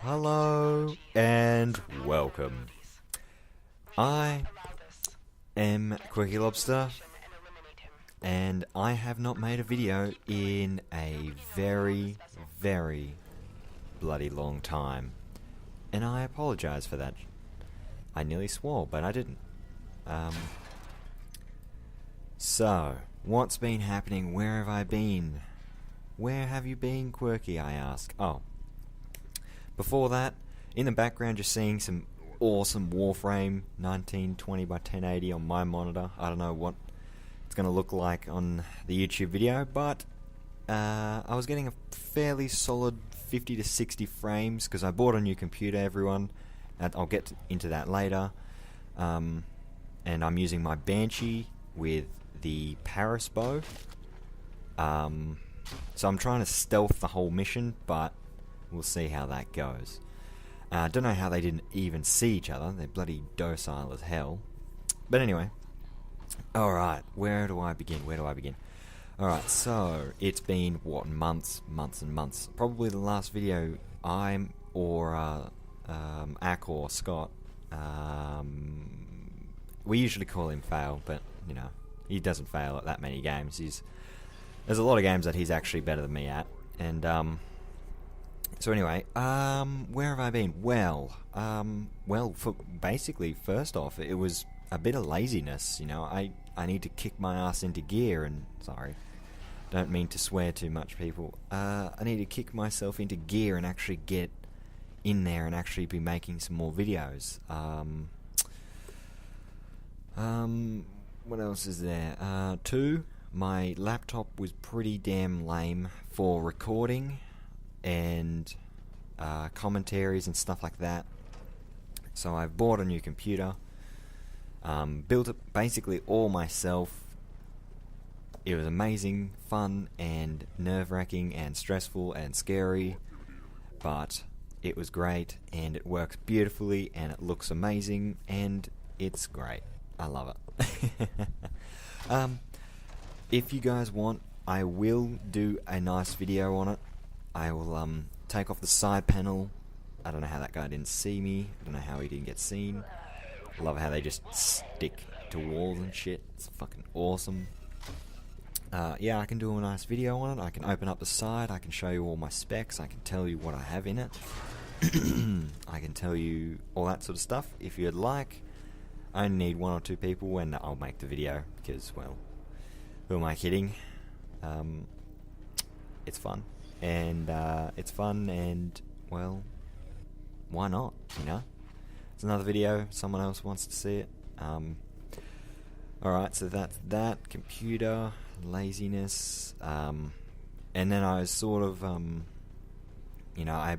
Hello and welcome. I am Quirky Lobster and I have not made a video in a very bloody long time, and I apologize for that. I nearly swore, but I didn't. So, what's been happening? Where have I been? Where have you been, Quirky, I ask? Oh. Before that, in the background you're seeing some awesome Warframe 1920 by 1080 on my monitor. I don't know what it's going to look like on the YouTube video, but I was getting a fairly solid 50 to 60 frames because I bought a new computer, everyone. I'll get into that later. And I'm using my Banshee with the Paris bow. So I'm trying to stealth the whole mission, but we'll see how that goes. I don't know how they didn't even see each other. They're bloody docile as hell. But anyway. Alright, where do I begin? Alright, so it's been, what, months and months. Probably the last video Ak or Scott, we usually call him Fail, but, you know, he doesn't fail at that many games. There's a lot of games that he's actually better than me at. And, so anyway, where have I been? Well, basically, first off, it was a bit of laziness, you know. I need to kick my ass into gear, and, sorry, don't mean to swear too much, people. I need to kick myself into gear and actually get in there and actually be making some more videos. What else is there? 2, my laptop was pretty damn lame for recording and commentaries and stuff like that. So I've bought a new computer, built it basically all myself. It was amazing, fun, and nerve-wracking, and stressful, and scary, but it was great, and it works beautifully, and it looks amazing, and it's great. I love it. If you guys want, I will do a nice video on it. I will take off the side panel. I don't know how that guy didn't see me. I don't know how he didn't get seen. I love how they just stick to walls and shit. It's fucking awesome. Yeah, I can do a nice video on it. I can open up the side. I can show you all my specs. I can tell you what I have in it. I can tell you all that sort of stuff if you'd like. I only need 1 or 2 people and I'll make the video because, well, who am I kidding? It's fun. And well, why not, you know? It's another video, someone else wants to see it. Alright, so that's that. Computer, laziness, and then I was sort of, you know, I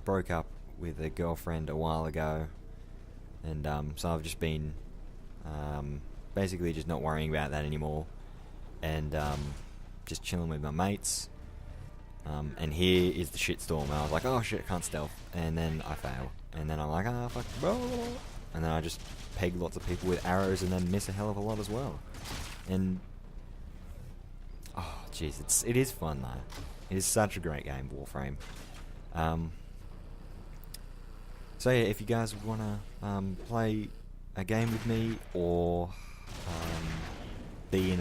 broke up with a girlfriend a while ago, and so I've just been basically just not worrying about that anymore, and just chilling with my mates. And here is the shitstorm. And I was like, oh shit, I can't stealth. And then I fail. And then I'm like, ah, fuck, bro. And then I just peg lots of people with arrows and then miss a hell of a lot as well. And, oh, jeez, it is fun though. It is such a great game, Warframe. So yeah, if you guys want to play a game with me or be in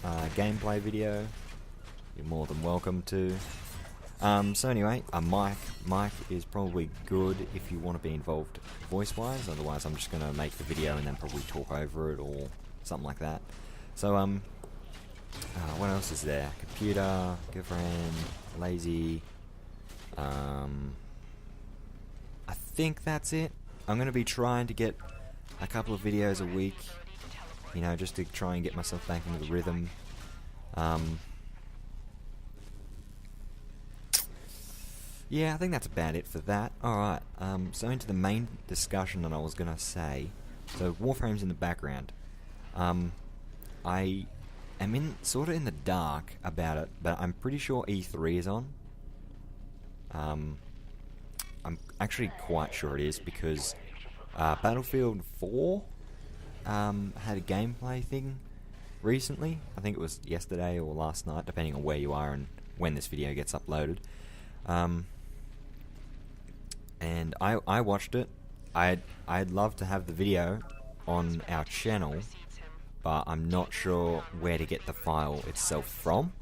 a gameplay video, you're more than welcome to. So anyway, a mic is probably good if you want to be involved voice-wise. Otherwise, I'm just going to make the video and then probably talk over it or something like that. So, what else is there? Computer, girlfriend, lazy. I think that's it. I'm going to be trying to get a couple of videos a week, you know, just to try and get myself back into the rhythm. Yeah, I think that's about it for that. Alright, so into the main discussion that I was going to say. So, Warframe's in the background. I am sort of in the dark about it, but I'm pretty sure E3 is on. I'm actually quite sure it is because Battlefield 4 had a gameplay thing recently. I think it was yesterday or last night, depending on where you are and when this video gets uploaded. and I watched it. I'd love to have the video on our channel, but I'm not sure where to get the file itself from.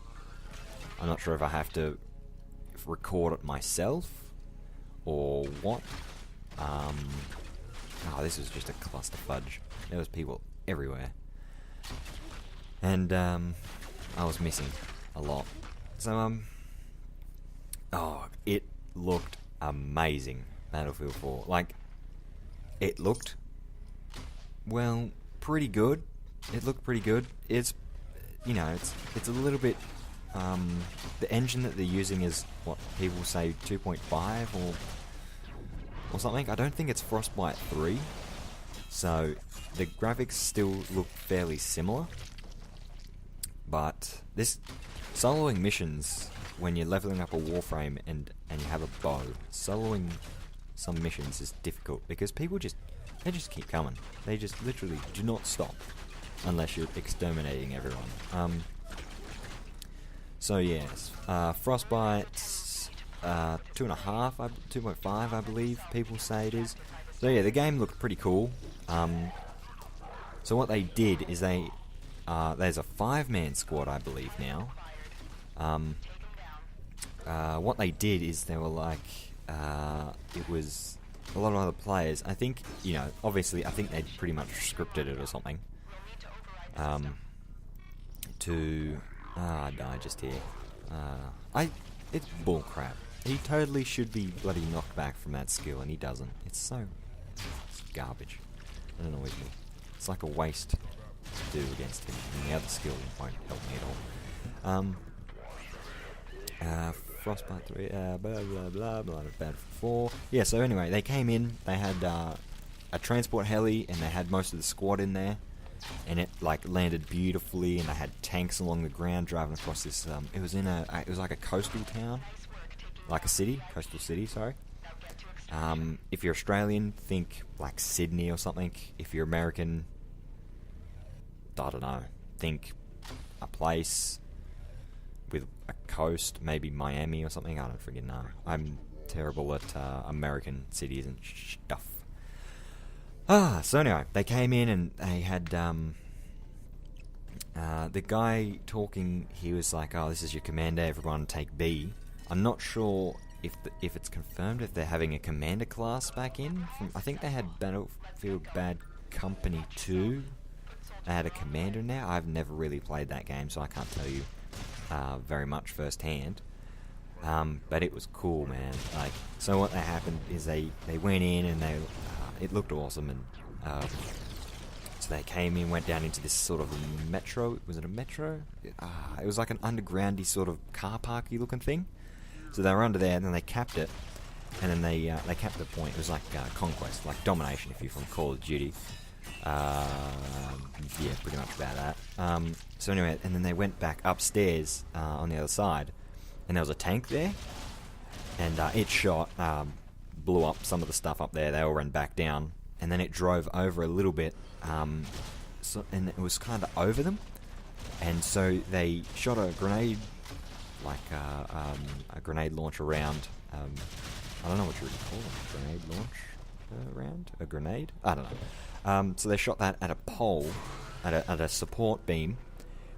I'm not sure if I have to record it myself or what. Oh, this was just a cluster fudge. There was people everywhere, and I was missing a lot. So oh, it looked amazing, Battlefield 4. Like, it looked, well, pretty good. It looked pretty good. It's, you know, it's a little bit, the engine that they're using is, what people say, 2.5 or something. I don't think it's Frostbite 3. So, the graphics still look fairly similar. But, this, soloing missions, when you're leveling up a Warframe and you have a bow, soloing some missions is difficult because people they just keep coming. They just literally do not stop unless you're exterminating everyone. So yes, Frostbite 2.5, 2.5 I believe people say it is. So yeah, the game looked pretty cool. So what they did is there's a 5-man squad I believe now. What they did is they were like, it was a lot of other players. I think, you know, obviously, I think they pretty much scripted it or something. I died just here. It's bullcrap. He totally should be bloody knocked back from that skill, and he doesn't. It's garbage. It annoys me. It's like a waste to do against him, and the other skill won't help me at all. Frostbite 3, blah blah blah blah, Battlefield 4. Yeah, so anyway, they came in, they had a transport heli, and they had most of the squad in there, and it like landed beautifully, and they had tanks along the ground driving across this, it was like a coastal town, like a city, coastal city, sorry. If you're Australian, think like Sydney or something. If you're American, I don't know, think a place with a coast, maybe Miami or something. I don't freaking know. I'm terrible at American cities and stuff. So anyway, they came in and they had the guy talking. He was like, "Oh, this is your commander. Everyone take B." I'm not sure if it's confirmed if they're having a commander class back in. I think they had Battlefield Bad Company 2. They had a commander now. I've never really played that game, so I can't tell you very much firsthand, but it was cool, man. Like, so what happened is they went in and it looked awesome, and so they came in, went down into this sort of metro. Was it a metro? It was like an undergroundy sort of car parky looking thing. So they were under there, and then they capped it, and then they capped the point. It was like conquest, like domination, if you're from Call of Duty. Yeah, pretty much about that. So anyway, and then they went back upstairs on the other side, and there was a tank there, and it shot, blew up some of the stuff up there. They all ran back down, and then it drove over a little bit, and it was kind of over them, and so they shot a grenade, like a grenade launcher round. I don't know what you would call it. Grenade launch round? A grenade? I don't know. So they shot that at a pole, at a support beam,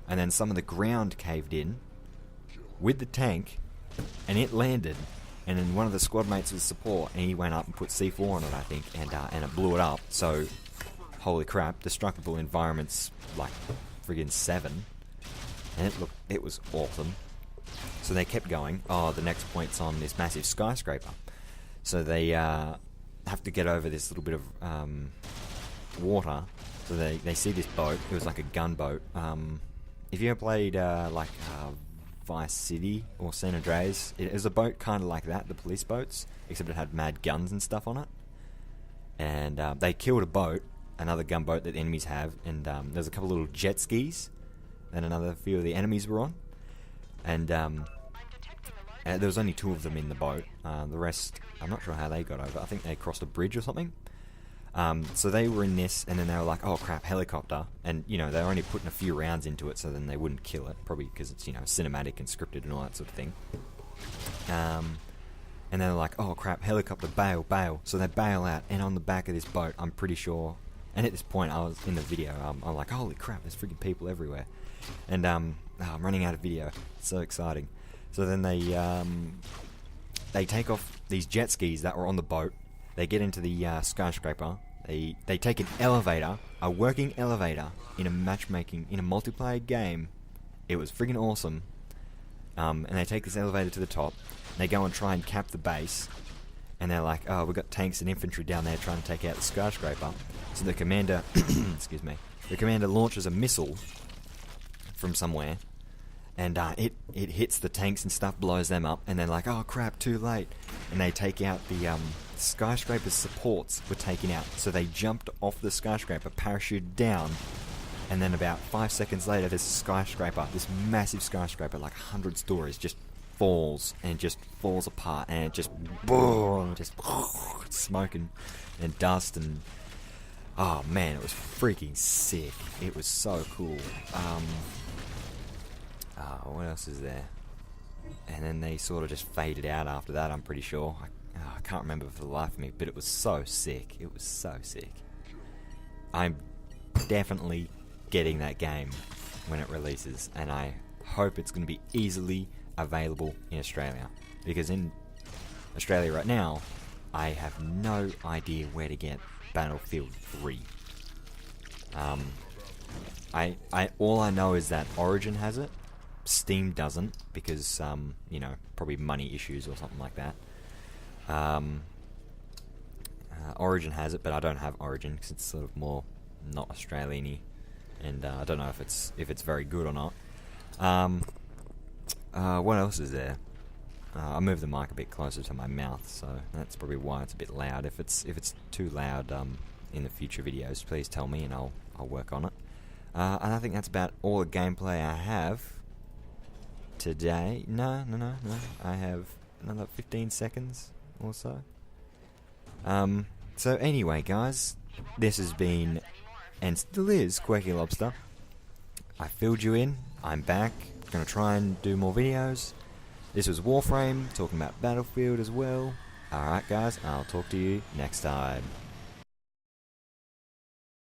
and then some of the ground caved in with the tank, and it landed, and then one of the squad mates was support, and he went up and put C4 on it, I think, and it blew it up. So, holy crap, destructible environments like friggin' 7, and it was awesome. So they kept going. Oh, the next point's on this massive skyscraper. So they have to get over this little bit of water. So they see this boat. It was like a gunboat. If you ever played Vice City or San Andreas, it was a boat kind of like that, the police boats, except it had mad guns and stuff on it. And they killed a boat, another gunboat that the enemies have, and there's a couple little jet skis that another few of the enemies were on. And there was only 2 of them in the boat. The rest, I'm not sure how they got over. I think they crossed a bridge or something. So they were in this, and then they were like, oh crap, helicopter. And, you know, they were only putting a few rounds into it, so then they wouldn't kill it. Probably because it's, you know, cinematic and scripted and all that sort of thing. And they're like, oh crap, helicopter, bail, bail. So they bail out, and on the back of this boat, I'm pretty sure, and at this point I was in the video, I'm like, holy crap, there's freaking people everywhere. And I'm running out of video. It's so exciting. So then they take off these jet skis that were on the boat. They get into the skyscraper. They take an elevator, a working elevator, in a multiplayer game. It was freaking awesome. And they take this elevator to the top. They go and try and cap the base. And they're like, oh, we've got tanks and infantry down there trying to take out the skyscraper. So the commander, excuse me, the commander launches a missile from somewhere. And it hits the tanks and stuff, blows them up. And they're like, oh crap, too late. And they take out the skyscraper's supports were taken out. So they jumped off the skyscraper, parachuted down. And then about 5 seconds later, this skyscraper, this massive skyscraper, like 100 stories, just falls and just falls apart, and it just boom, just smoke and dust, and oh man, it was freaking sick. It was so cool. What else is there? And then they sort of just faded out after that, I'm pretty sure. I can't remember for the life of me, but it was so sick. It was so sick. I'm definitely getting that game when it releases, and I hope it's going to be easily available in Australia, because in Australia right now I have no idea where to get Battlefield 3. All I know is that Origin has it, Steam doesn't, because you know, probably money issues or something like that. Origin has it, but I don't have Origin because it's sort of more not Australian-y, and I don't know if it's very good or not. What else is there? I moved the mic a bit closer to my mouth, so that's probably why it's a bit loud. If it's too loud in the future videos, please tell me and I'll work on it. And I think that's about all the gameplay I have today. No. I have another 15 seconds or so. So anyway, guys, this has been, and still is, Quirky Lobster. I filled you in. I'm back. Gonna try and do more videos. This was Warframe, talking about Battlefield as well. Alright guys, I'll talk to you next time.